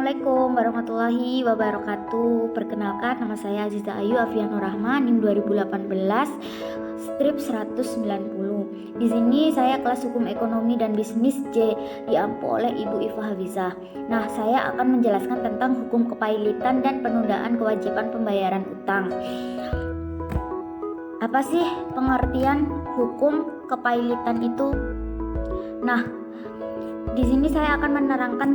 Assalamualaikum warahmatullahi wabarakatuh. Perkenalkan, nama saya Aziza Ayu Afianur Rahman, NIM 2018 strip 190. Di sini saya kelas Hukum Ekonomi dan Bisnis C, diampu oleh Ibu Iva Hafizah. Nah, saya akan menjelaskan tentang hukum kepailitan dan penundaan kewajiban pembayaran utang. Apa sih pengertian hukum kepailitan itu? Nah, di sini saya akan menerangkan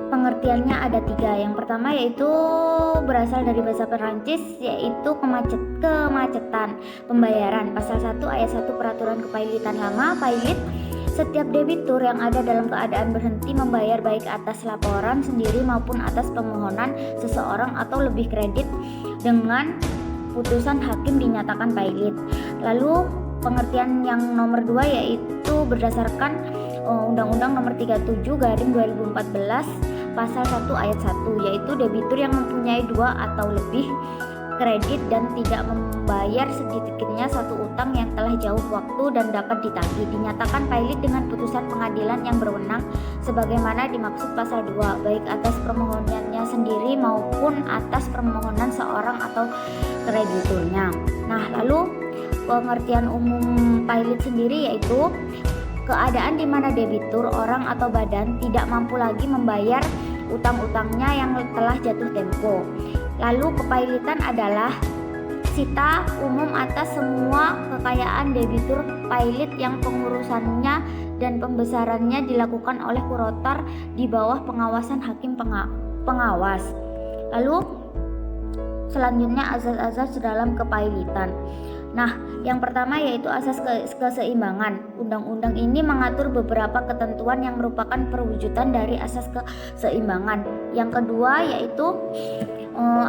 pengertiannya ada 3. Yang pertama yaitu berasal dari bahasa Perancis, yaitu kemacetan pembayaran. Pasal 1 ayat 1 Peraturan Kepailitan Lama, pailit setiap debitur yang ada dalam keadaan berhenti membayar baik atas laporan sendiri maupun atas permohonan seseorang atau lebih kredit dengan putusan hakim dinyatakan pailit. Lalu pengertian yang nomor 2 yaitu berdasarkan Undang-Undang Nomor 37/2014 Pasal 1 ayat 1, yaitu debitur yang mempunyai 2 atau lebih kredit dan tidak membayar sedikitnya satu utang yang telah jauh waktu dan dapat ditagih, dinyatakan pailit dengan putusan pengadilan yang berwenang sebagaimana dimaksud pasal 2, baik atas permohonannya sendiri maupun atas permohonan seorang atau krediturnya. Nah, lalu pengertian umum pailit sendiri yaitu keadaan di mana debitur, orang atau badan tidak mampu lagi membayar utang-utangnya yang telah jatuh tempo. Lalu kepailitan adalah sita umum atas semua kekayaan debitur pailit yang pengurusannya dan pembesarannya dilakukan oleh kurator di bawah pengawasan hakim pengawas. Lalu selanjutnya azas-azas dalam kepailitan. Nah, yang pertama yaitu asas keseimbangan. Undang-undang ini mengatur beberapa ketentuan yang merupakan perwujudan dari asas keseimbangan. Yang kedua yaitu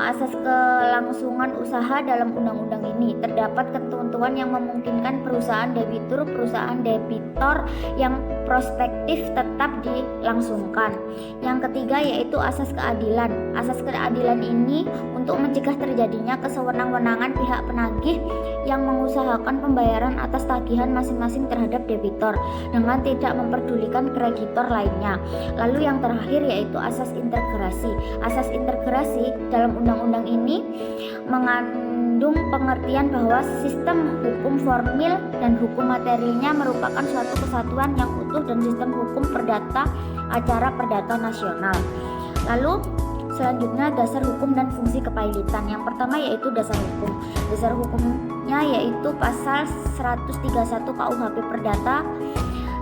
asas kelangsungan usaha. Dalam undang-undang ini terdapat ketentuan yang memungkinkan perusahaan debitor yang prospektif tetap dilangsungkan. Yang ketiga yaitu asas keadilan. Asas keadilan ini untuk mencegah terjadinya kesewenang-wenangan pihak penagih yang mengusahakan pembayaran atas tagihan masing-masing terhadap debitor dengan tidak memperdulikan kreditor lainnya. Lalu yang terakhir yaitu asas integrasi. Asas integrasi dalam undang-undang ini mengandung pengertian bahwa sistem hukum formil dan hukum materialnya merupakan suatu kesatuan yang utuh dan sistem hukum perdata acara perdata nasional. Lalu selanjutnya dasar hukum dan fungsi kepailitan. Yang pertama yaitu dasar hukum. Dasar hukumnya yaitu pasal 131 KUHP Perdata.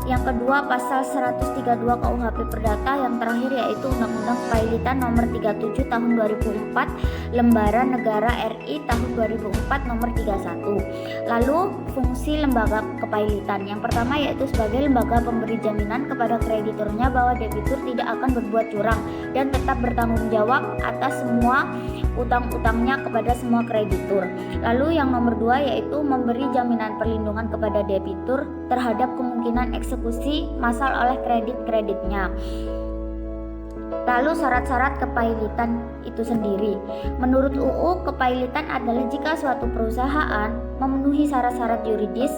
Yang kedua pasal 132 KUHP Perdata. Yang terakhir yaitu Undang-Undang Kepailitan Nomor 37 Tahun 2004, Lembaran Negara RI Tahun 2004 Nomor 31. Lalu fungsi lembaga kepailitan. Yang pertama yaitu sebagai lembaga pemberi jaminan kepada krediturnya bahwa debitur tidak akan berbuat curang dan tetap bertanggung jawab atas semua utang-utangnya kepada semua kreditur. Lalu yang nomor 2 yaitu memberi jaminan perlindungan kepada debitur terhadap kemungkinan eksekusi massal oleh kredit-kreditnya. Lalu syarat-syarat kepailitan itu sendiri. Menurut UU, kepailitan adalah jika suatu perusahaan memenuhi syarat-syarat yuridis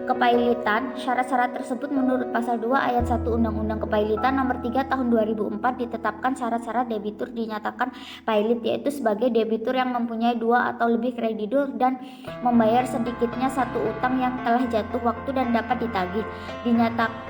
kepailitan. Syarat-syarat tersebut menurut pasal 2 ayat 1 Undang-Undang Kepailitan Nomor 3 Tahun 2004 ditetapkan syarat-syarat debitur dinyatakan pailit, yaitu sebagai debitur yang mempunyai 2 atau lebih kreditur dan membayar sedikitnya satu utang yang telah jatuh waktu dan dapat ditagih,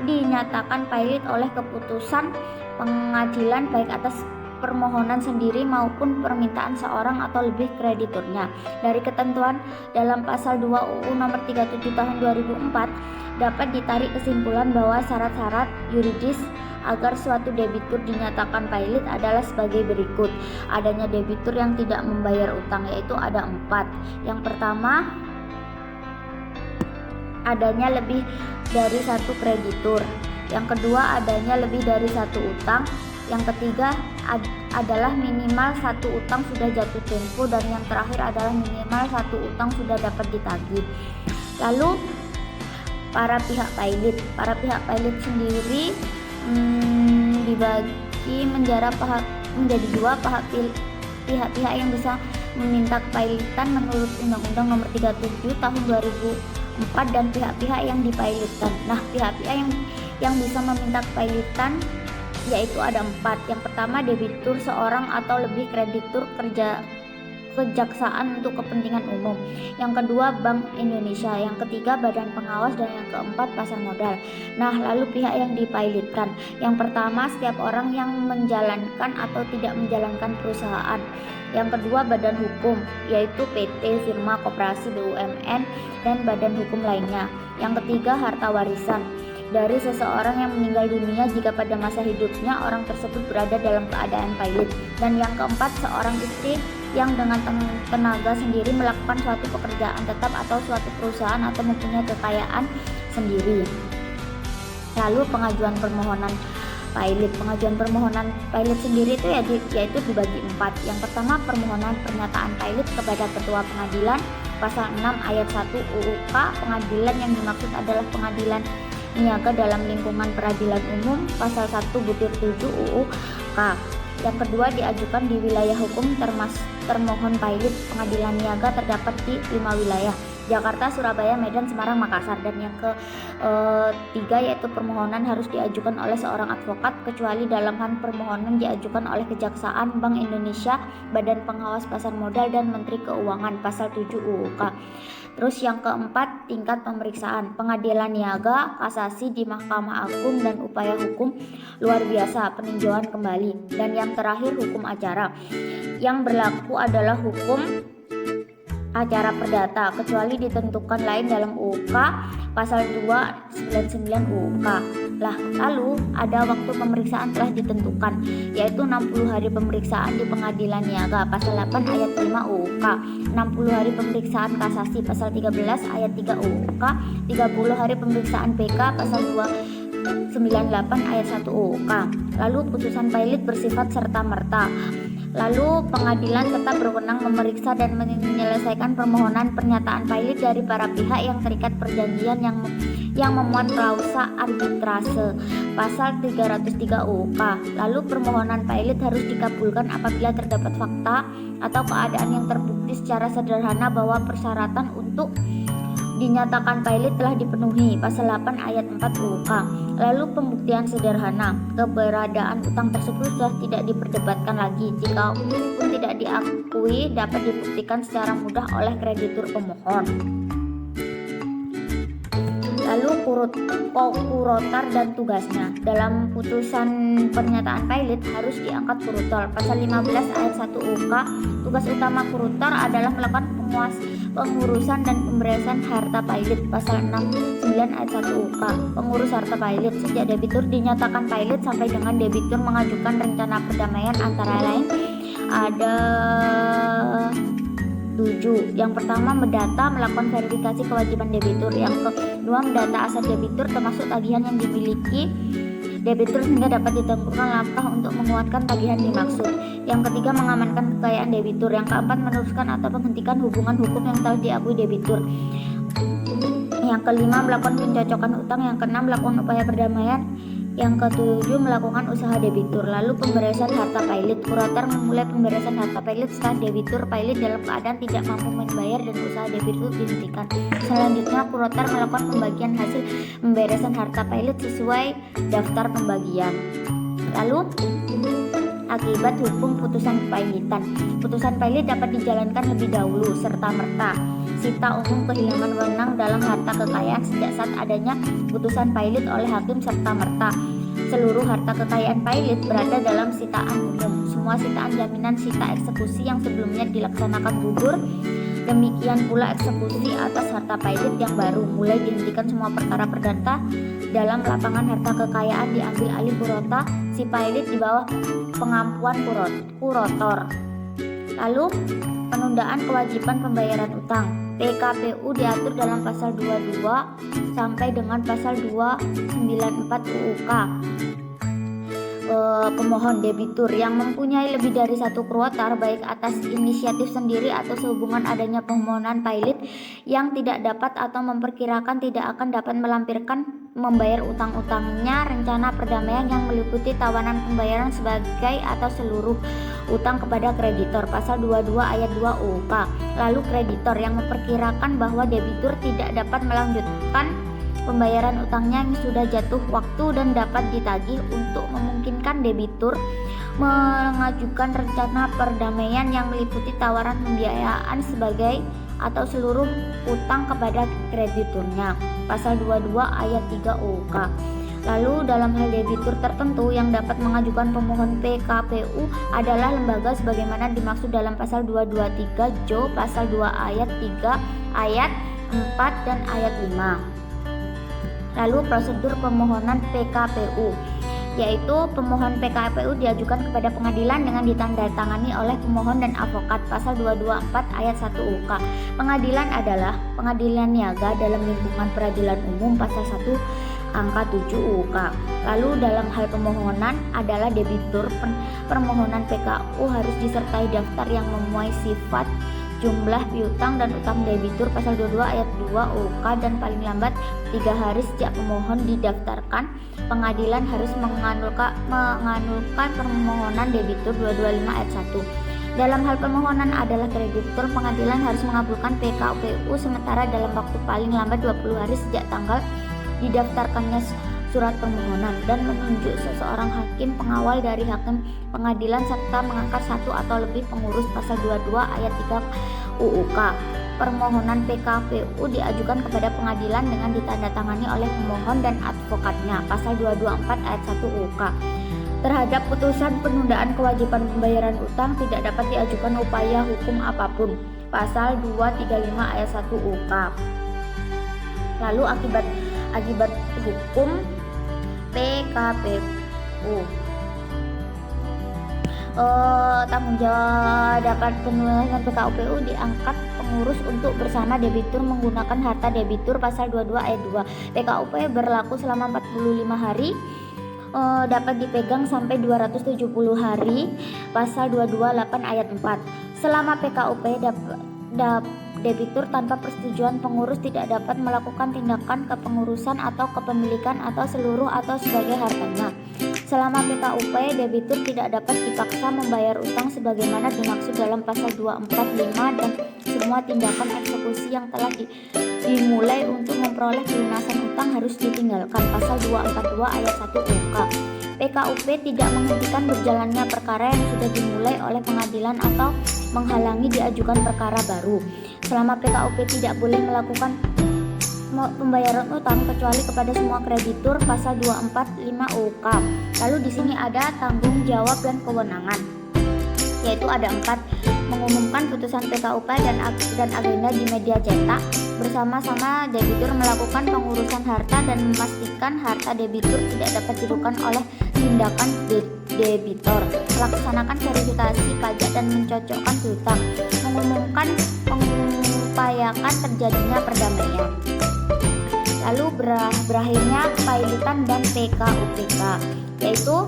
dinyatakan pailit oleh keputusan pengadilan baik atas permohonan sendiri maupun permintaan seorang atau lebih krediturnya. Dari ketentuan dalam pasal 2 UU Nomor 37 Tahun 2004 dapat ditarik kesimpulan bahwa syarat-syarat yuridis agar suatu debitur dinyatakan pailit adalah sebagai berikut. Adanya debitur yang tidak membayar utang, yaitu ada 4. Yang pertama, adanya lebih dari satu kreditur. Yang kedua, adanya lebih dari satu utang. Yang ketiga adalah minimal satu utang sudah jatuh tempo, dan yang terakhir adalah minimal satu utang sudah dapat ditagih. Lalu para pihak pailit. Para pihak pailit sendiri dibagi menjadi 2 pihak-pihak yang bisa meminta kepailitan menurut Undang-Undang Nomor 37 Tahun 2004 dan pihak-pihak yang dipailitkan. Nah, pihak-pihak yang bisa meminta kepailitan yaitu ada 4. Yang pertama debitur seorang atau lebih kreditur kejaksaan untuk kepentingan umum. Yang kedua Bank Indonesia. Yang ketiga Badan Pengawas, dan yang keempat pasar modal. Nah, lalu pihak yang dipilotkan. Yang pertama setiap orang yang menjalankan atau tidak menjalankan perusahaan. Yang kedua badan hukum, yaitu PT, firma, koperasi, BUMN, dan badan hukum lainnya. Yang ketiga harta warisan dari seseorang yang meninggal dunia jika pada masa hidupnya orang tersebut berada dalam keadaan pilot. Dan yang keempat seorang istri yang dengan tenaga sendiri melakukan suatu pekerjaan tetap atau suatu perusahaan atau mempunyai kekayaan sendiri. Lalu pengajuan permohonan pilot. Pengajuan permohonan pilot sendiri itu yaitu dibagi 4. Yang pertama permohonan pernyataan pilot kepada ketua pengadilan, pasal 6 ayat 1 UUK. Pengadilan yang dimaksud adalah pengadilan niaga dalam lingkungan peradilan umum, pasal 1 butir 7 UUK. Yang kedua diajukan di wilayah hukum termohon pilot pengadilan niaga terdapat di 5 wilayah: Jakarta, Surabaya, Medan, Semarang, Makassar. Dan yang ketiga yaitu permohonan harus diajukan oleh seorang advokat kecuali dalam hal permohonan diajukan oleh Kejaksaan, Bank Indonesia, Badan Pengawas Pasar Modal, dan Menteri Keuangan, pasal 7 UUK. Terus yang keempat tingkat pemeriksaan: pengadilan niaga, kasasi di Mahkamah Agung, dan upaya hukum luar biasa, peninjauan kembali. Dan yang terakhir hukum acara. Yang berlaku adalah hukum acara perdata kecuali ditentukan lain dalam UUK pasal 299 UUK. Lalu ada waktu pemeriksaan telah ditentukan, yaitu 60 hari pemeriksaan di pengadilan niaga pasal 8 ayat 5 UUK, 60 hari pemeriksaan kasasi pasal 13 ayat 3 UUK, 30 hari pemeriksaan PK pasal 298 ayat 1 UUK. Lalu putusan pilot bersifat serta-merta. Lalu pengadilan tetap berwenang memeriksa dan menyelesaikan permohonan pernyataan pilot dari para pihak yang terikat perjanjian yang memuat klausa arbitrase pasal 303 UUK. Lalu permohonan pilot harus dikabulkan apabila terdapat fakta atau keadaan yang terbukti secara sederhana bahwa persyaratan untuk dinyatakan pilot telah dipenuhi pasal 8 ayat 4 UUK. Lalu pembuktian sederhana. Keberadaan utang tersebut sudah tidak diperdebatkan lagi. Jika pun tidak diakui dapat dibuktikan secara mudah oleh kreditur pemohon. Lalu kurotar dan tugasnya. Dalam putusan pernyataan pilot harus diangkat kurotor. Pasal 15 ayat 1 UUK. Tugas utama kurotor adalah melakukan pengurusan dan pemberesan harta pilot. Pasal 69 ayat 1 UUK. Pengurus harta pilot sejak debitur dinyatakan pilot sampai dengan debitur mengajukan rencana perdamaian antara lain ada 7. Yang pertama mendata, melakukan verifikasi kewajiban debitur. Yang kedua mendata aset debitur termasuk tagihan yang dimiliki debitur sehingga dapat ditentukan langkah untuk menguatkan tagihan dimaksud. Yang ketiga mengamankan kekayaan debitur. Yang keempat meneruskan atau menghentikan hubungan hukum yang telah diakui debitur. Yang kelima melakukan pencocokan utang. Yang keenam melakukan upaya perdamaian. Yang ketujuh melakukan usaha debitur. Lalu pemberesan harta pilot. Kurotor memulai pemberesan harta pilot setelah debitur pilot dalam keadaan tidak mampu membayar dan usaha debitur dihentikan. Selanjutnya kurotor melakukan pembagian hasil pemberesan harta pilot sesuai daftar pembagian. Lalu akibat hukum putusan kepilotan. Putusan pilot dapat dijalankan lebih dahulu serta-merta. Sita umum kehilangan wewenang dalam harta kekayaan sejak saat adanya putusan pilot oleh hakim serta-merta. Seluruh harta kekayaan pilot berada dalam sitaan umum. Semua sitaan jaminan sita eksekusi yang sebelumnya dilaksanakan gugur. Demikian pula eksekusi atas harta pilot yang baru. Mulai dihentikan semua perkara perdata dalam lapangan harta kekayaan diambil alih kurota si pilot di bawah pengampuan kurotor. Lalu penundaan kewajiban pembayaran utang. PKPU diatur dalam pasal 22 sampai dengan pasal 294 UUK. Pemohon debitur yang mempunyai lebih dari satu kurotar baik atas inisiatif sendiri atau sehubungan adanya permohonan pilot yang tidak dapat atau memperkirakan tidak akan dapat melampirkan membayar utang-utangnya rencana perdamaian yang meliputi tawanan pembayaran sebagai atau seluruh utang kepada kreditor pasal 22 ayat 2 UUK. Lalu kreditor yang memperkirakan bahwa debitur tidak dapat melanjutkan pembayaran utangnya yang sudah jatuh waktu dan dapat ditagih untuk memungkinkan memungkinkan debitur mengajukan rencana perdamaian yang meliputi tawaran pembiayaan sebagai atau seluruh utang kepada krediturnya. Pasal 22 ayat 3 UK. Lalu dalam hal debitur tertentu yang dapat mengajukan pemohon PKPU adalah lembaga sebagaimana dimaksud dalam pasal 223 Jo pasal 2 ayat 3 ayat 4 dan ayat 5. Lalu prosedur pemohonan PKPU, yaitu pemohon PKPU diajukan kepada pengadilan dengan ditandatangani oleh pemohon dan avokat. Pasal 224 ayat 1 UK. Pengadilan adalah pengadilan niaga dalam lingkungan peradilan umum. Pasal 1 angka 7 UK. Lalu dalam hal pemohonan adalah debitur, permohonan PKU harus disertai daftar yang memuai sifat, jumlah piutang dan utang debitur. Pasal 22 ayat 2 UK, dan paling lambat 3 hari sejak pemohon didaftarkan, pengadilan harus menganulkan permohonan debitur. 225 ayat 1. Dalam hal permohonan adalah kreditur, pengadilan harus mengabulkan PKPU sementara dalam waktu paling lambat 20 hari sejak tanggal didaftarkannya surat permohonan, dan menunjuk seseorang hakim pengawal dari hakim pengadilan serta mengangkat satu atau lebih pengurus. Pasal 22 ayat 3 UUK. Permohonan PKPU diajukan kepada pengadilan dengan ditandatangani oleh pemohon dan advokatnya. Pasal 224 ayat 1 UUK. Terhadap putusan penundaan kewajiban pembayaran utang tidak dapat diajukan upaya hukum apapun. Pasal 235 ayat 1 UK. Lalu akibat hukum PKPU, tanggung jawab dapat penulisan PKPU diangkat pengurus untuk bersama debitur menggunakan harta debitur. Pasal 22 ayat 2. PKUP berlaku selama 45 hari, dapat dipegang sampai 270 hari. Pasal 228 ayat 4. Selama PKUP debitur tanpa persetujuan pengurus tidak dapat melakukan tindakan kepengurusan atau kepemilikan atau seluruh atau sebagai hartanya. Selama PKUP, debitur tidak dapat dipaksa membayar utang sebagaimana dimaksud dalam pasal 245, dan semua tindakan eksekusi yang telah dimulai untuk memperoleh pelunasan utang harus ditinggalkan. Pasal 242 ayat 1 UK. PKUP tidak menghentikan berjalannya perkara yang sudah dimulai oleh pengadilan atau menghalangi diajukan perkara baru. Selama PKUP tidak boleh melakukan pembayaran utang kecuali kepada semua kreditur. Pasal 245 UK. Lalu di sini ada tanggung jawab dan kewenangan, yaitu ada 4: mengumumkan putusan PKUP dan agenda di media cetak, bersama-sama debitur melakukan pengurusan harta dan memastikan harta debitur tidak dapat dirugikan oleh tindakan debitor, melaksanakan verifikasi pajak dan mencocokkan piutang, mengupayakan terjadinya perdamaian. Lalu berakhirnya kepailitan dan PKUPK, yaitu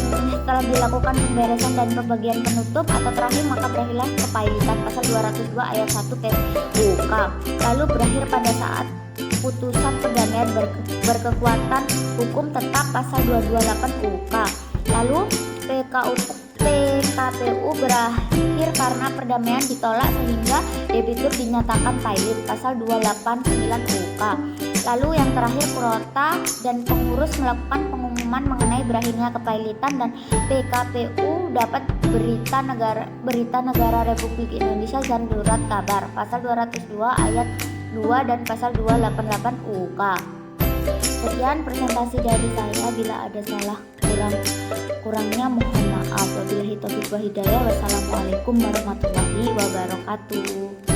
setelah dilakukan pemberesan dan pembagian penutup atau terakhir maka berakhirlah kepailitan. Pasal 202 ayat 1 PKUK. Lalu berakhir pada saat putusan perdamaian berkekuatan hukum tetap. Pasal 228 UK. Lalu PKPU berakhir karena perdamaian ditolak sehingga debitur dinyatakan pailit. Pasal 289 UK. Lalu yang terakhir, Kurota dan pengurus melakukan pengumuman mengenai berakhirnya kepailitan, dan PKPU dapat berita negara Republik Indonesia dan surat kabar. Pasal 202 ayat 2 dan pasal 288 UK. Sekian presentasi dari saya. Bila ada salah kurangnya mohon maaf. Wabillahi taufiq wa hidayah. Wassalamualaikum warahmatullahi wabarakatuh.